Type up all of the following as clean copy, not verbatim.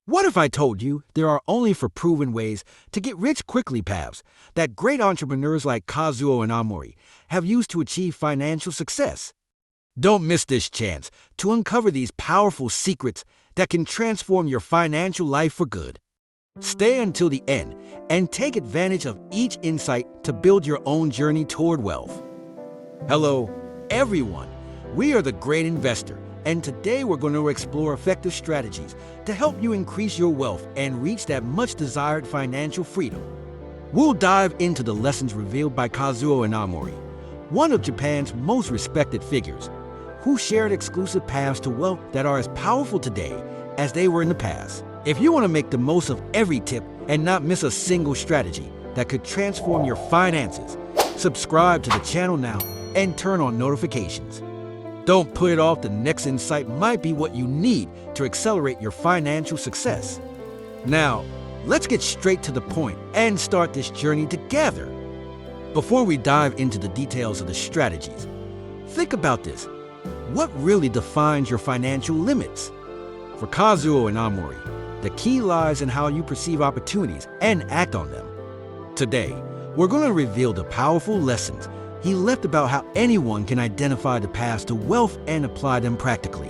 What if I told you there are only for proven ways to get rich quickly paths that great entrepreneurs like Kazuo Inamori have used to achieve financial success? Don't miss this chance to uncover these powerful secrets that can transform your financial life for good. Stay until the end and take advantage of each insight to build your own journey toward wealth. Hello, everyone. We are the Great Investor, and today we're going to explore effective strategies to help you increase your wealth and reach that much-desired financial freedom. We'll dive into the lessons revealed by Kazuo Inamori, one of Japan's most respected figures, who shared exclusive paths to wealth that are as powerful today as they were in the past. If you want to make the most of every tip and not miss a single strategy that could transform your finances, subscribe to the channel now and turn on notifications. Don't put it off. The next insight might be what you need to accelerate your financial success. Now, let's get straight to the point and start this journey together. Before we dive into the details of the strategies, think about this. What really defines your financial limits? For Kazuo Inamori, the key lies in how you perceive opportunities and act on them. Today, we're going to reveal the powerful lessons he left about how anyone can identify the paths to wealth and apply them practically.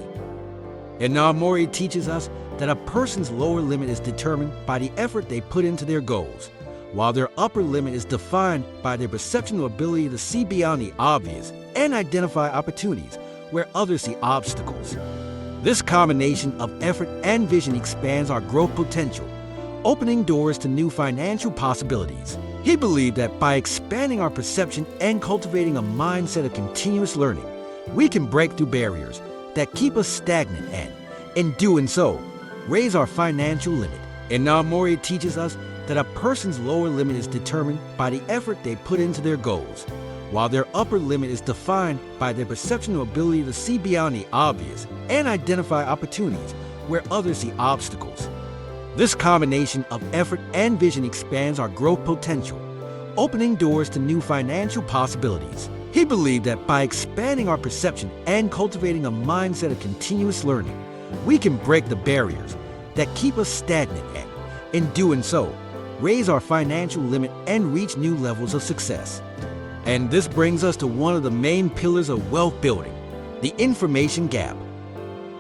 Inamori teaches us that a person's lower limit is determined by the effort they put into their goals, while their upper limit is defined by their perceptual ability to see beyond the obvious and identify opportunities where others see obstacles. This combination of effort and vision expands our growth potential, opening doors to new financial possibilities. He believed that by expanding our perception and cultivating a mindset of continuous learning, we can break through barriers that keep us stagnant and, in doing so, raise our financial limit. Inamori teaches us that a person's lower limit is determined by the effort they put into their goals, while their upper limit is defined by their perceptual ability to see beyond the obvious and identify opportunities where others see obstacles. This combination of effort and vision expands our growth potential, opening doors to new financial possibilities. He believed that by expanding our perception and cultivating a mindset of continuous learning, we can break the barriers that keep us stagnant and, in doing so, raise our financial limit and reach new levels of success. And this brings us to one of the main pillars of wealth building, the information gap.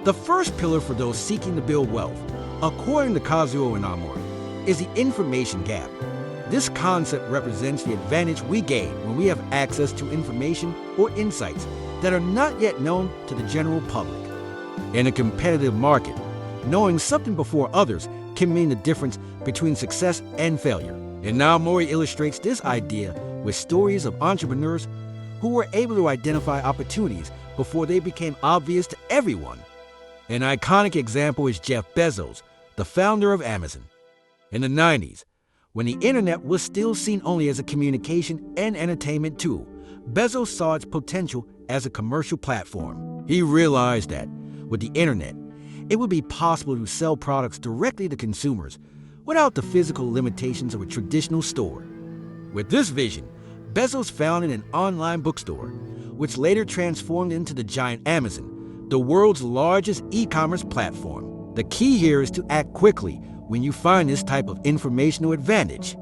The first pillar for those seeking to build wealth, according to Kazuo Inamori, is the information gap. This concept represents the advantage we gain when we have access to information or insights that are not yet known to the general public. In a competitive market, knowing something before others can mean the difference between success and failure. Inamori illustrates this idea with stories of entrepreneurs who were able to identify opportunities before they became obvious to everyone. An iconic example is Jeff Bezos, the founder of Amazon. In the 90s, when the internet was still seen only as a communication and entertainment tool, Bezos saw its potential as a commercial platform. He realized that, with the internet, it would be possible to sell products directly to consumers without the physical limitations of a traditional store. With this vision, Bezos founded an online bookstore, which later transformed into the giant Amazon, the world's largest e-commerce platform. The key here is to act quickly when you find this type of informational advantage.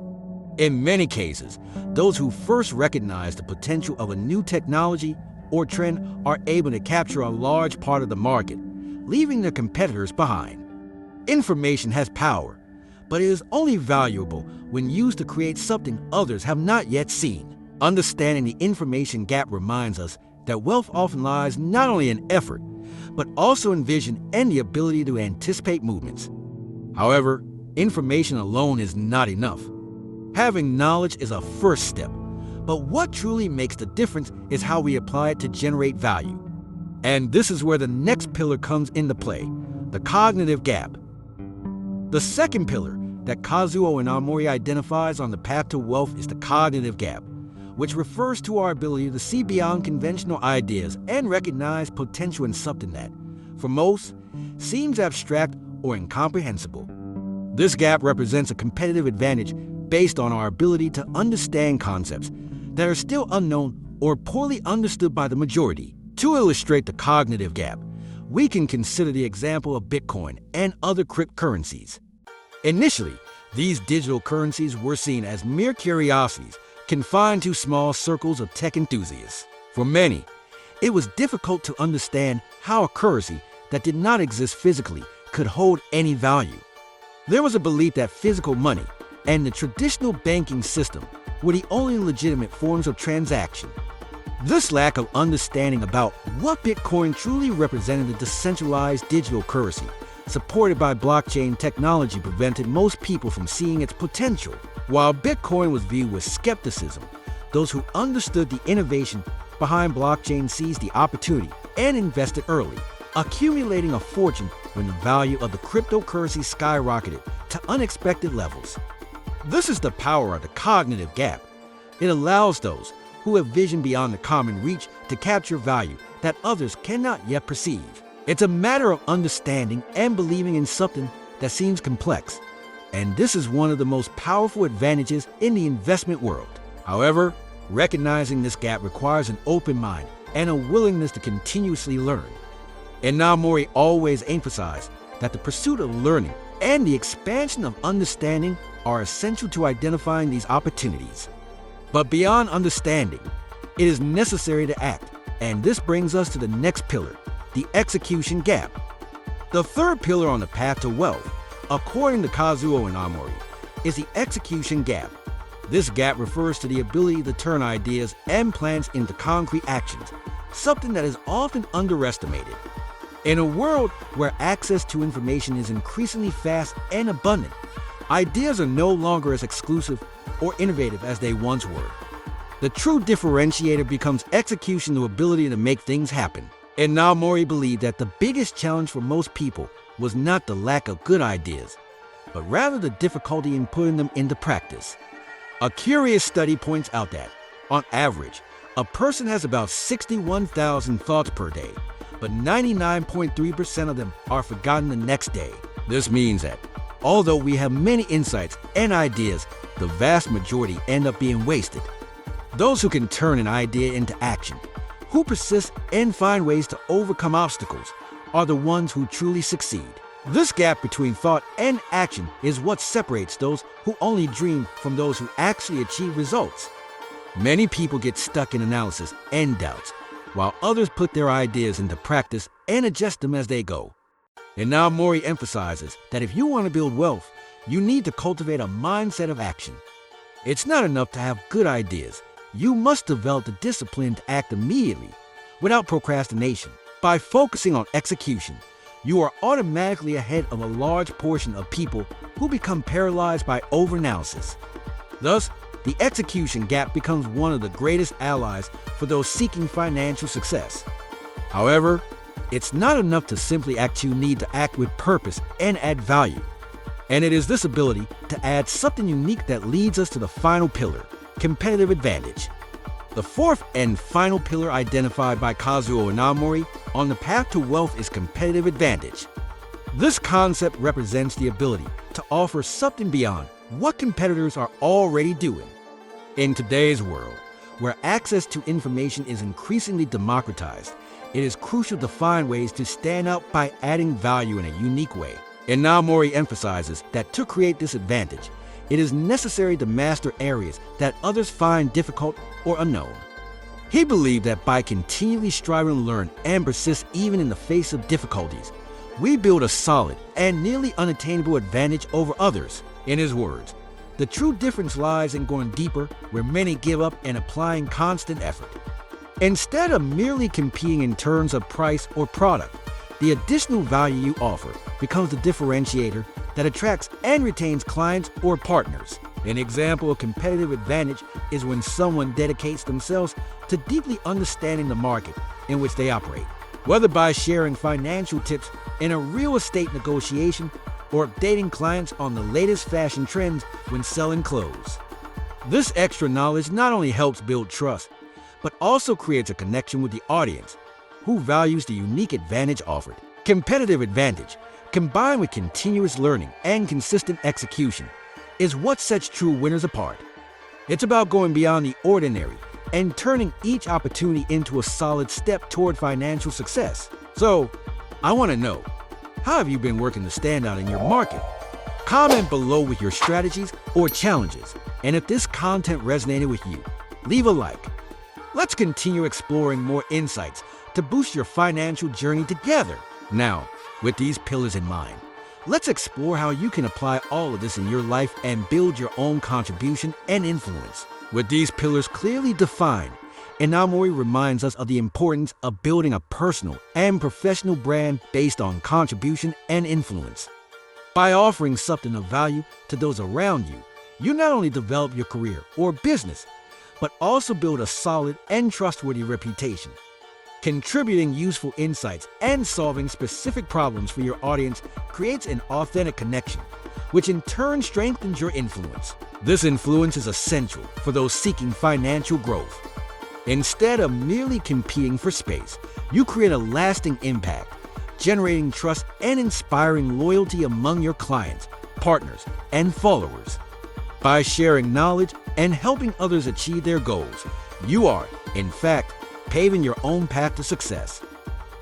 In many cases, those who first recognize the potential of a new technology or trend are able to capture a large part of the market, leaving their competitors behind. Information has power, but it is only valuable when used to create something others have not yet seen. Understanding the information gap reminds us that wealth often lies not only in effort, but also in vision and the ability to anticipate movements. However, information alone is not enough. Having knowledge is a first step, but what truly makes the difference is how we apply it to generate value. And this is where the next pillar comes into play, the cognitive gap. The second pillar that Kazuo Inamori identifies on the path to wealth is the cognitive gap, which refers to our ability to see beyond conventional ideas and recognize potential in something that, for most, seems abstract or incomprehensible. This gap represents a competitive advantage based on our ability to understand concepts that are still unknown or poorly understood by the majority. To illustrate the cognitive gap, we can consider the example of Bitcoin and other cryptocurrencies. Initially, these digital currencies were seen as mere curiosities confined to small circles of tech enthusiasts. For many, it was difficult to understand how a currency that did not exist physically could hold any value. There was a belief that physical money and the traditional banking system were the only legitimate forms of transaction. This lack of understanding about what Bitcoin truly represented, a decentralized digital currency supported by blockchain technology, prevented most people from seeing its potential. While Bitcoin was viewed with skepticism, those who understood the innovation behind blockchain seized the opportunity and invested early, accumulating a fortune when the value of the cryptocurrency skyrocketed to unexpected levels. This is the power of the cognitive gap. It allows those who have vision beyond the common reach to capture value that others cannot yet perceive. It's a matter of understanding and believing in something that seems complex, and this is one of the most powerful advantages in the investment world. However, recognizing this gap requires an open mind and a willingness to continuously learn. Inamori always emphasized that the pursuit of learning and the expansion of understanding are essential to identifying these opportunities. But beyond understanding, it is necessary to act, and this brings us to the next pillar, the execution gap. The third pillar on the path to wealth, according to Kazuo Inamori, is the execution gap. This gap refers to the ability to turn ideas and plans into concrete actions, something that is often underestimated. In a world where access to information is increasingly fast and abundant, ideas are no longer as exclusive or innovative as they once were. The true differentiator becomes execution, the ability to make things happen. Inamori believed that the biggest challenge for most people was not the lack of good ideas, but rather the difficulty in putting them into practice. A curious study points out that, on average, a person has about 61,000 thoughts per day, but 99.3% of them are forgotten the next day. This means that, although we have many insights and ideas, the vast majority end up being wasted. Those who can turn an idea into action, who persist and find ways to overcome obstacles, are the ones who truly succeed. This gap between thought and action is what separates those who only dream from those who actually achieve results. Many people get stuck in analysis and doubts, while others put their ideas into practice and adjust them as they go. Inamori emphasizes that if you want to build wealth, you need to cultivate a mindset of action. It's not enough to have good ideas. You must develop the discipline to act immediately, without procrastination. By focusing on execution, you are automatically ahead of a large portion of people who become paralyzed by overanalysis. Thus, the execution gap becomes one of the greatest allies for those seeking financial success. However, it's not enough to simply act. You need to act with purpose and add value. And it is this ability to add something unique that leads us to the final pillar, competitive advantage. The fourth and final pillar identified by Kazuo Inamori on the path to wealth is competitive advantage. This concept represents the ability to offer something beyond what competitors are already doing. In today's world, where access to information is increasingly democratized, it is crucial to find ways to stand out by adding value in a unique way. Inamori emphasizes that to create this advantage, it is necessary to master areas that others find difficult or unknown. He believed that by continually striving to learn and persist even in the face of difficulties, we build a solid and nearly unattainable advantage over others. In his words, the true difference lies in going deeper where many give up and applying constant effort. Instead of merely competing in terms of price or product, the additional value you offer becomes the differentiator that attracts and retains clients or partners. An example of competitive advantage is when someone dedicates themselves to deeply understanding the market in which they operate, whether by sharing financial tips in a real estate negotiation or updating clients on the latest fashion trends when selling clothes. This extra knowledge not only helps build trust, but also creates a connection with the audience, who values the unique advantage offered. Competitive advantage, combined with continuous learning and consistent execution, is what sets true winners apart. It's about going beyond the ordinary and turning each opportunity into a solid step toward financial success. So, I want to know, how have you been working to stand out in your market? Comment below with your strategies or challenges. And if this content resonated with you, leave a like. Let's continue exploring more insights to boost your financial journey together. Now, with these pillars in mind, let's explore how you can apply all of this in your life and build your own contribution and influence. With these pillars clearly defined, Inamori reminds us of the importance of building a personal and professional brand based on contribution and influence. By offering something of value to those around you, you not only develop your career or business, but also build a solid and trustworthy reputation. Contributing useful insights and solving specific problems for your audience creates an authentic connection, which in turn strengthens your influence. This influence is essential for those seeking financial growth. Instead of merely competing for space, you create a lasting impact, generating trust and inspiring loyalty among your clients, partners, and followers. By sharing knowledge and helping others achieve their goals, you are, in fact, paving your own path to success.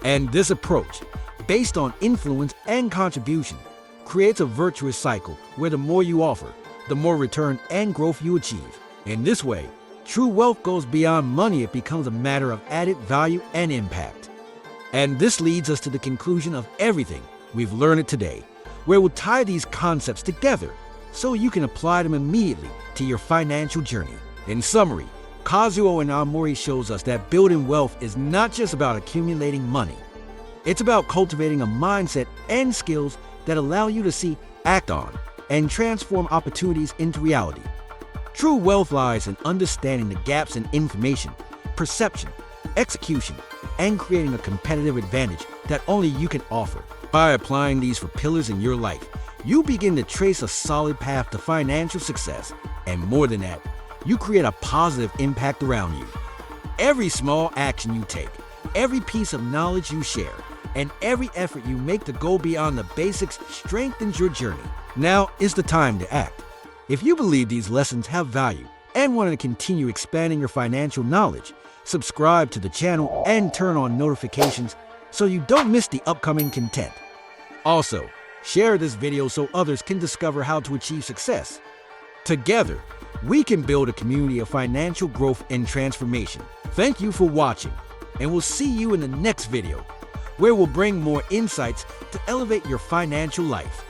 And this approach, based on influence and contribution, creates a virtuous cycle where the more you offer, the more return and growth you achieve. In this way, true wealth goes beyond money. It becomes a matter of added value and impact. And this leads us to the conclusion of everything we've learned today, where we'll tie these concepts together so you can apply them immediately to your financial journey. In summary, Kazuo Inamori shows us that building wealth is not just about accumulating money. It's about cultivating a mindset and skills that allow you to see, act on, and transform opportunities into reality. True wealth lies in understanding the gaps in information, perception, execution, and creating a competitive advantage that only you can offer. By applying these 4 pillars in your life, you begin to trace a solid path to financial success, and more than that, you create a positive impact around you. Every small action you take, every piece of knowledge you share, and every effort you make to go beyond the basics strengthens your journey. Now is the time to act. If you believe these lessons have value and want to continue expanding your financial knowledge, subscribe to the channel and turn on notifications so you don't miss the upcoming content. Also, share this video so others can discover how to achieve success. Together, we can build a community of financial growth and transformation. Thank you for watching, and we'll see you in the next video, where we'll bring more insights to elevate your financial life.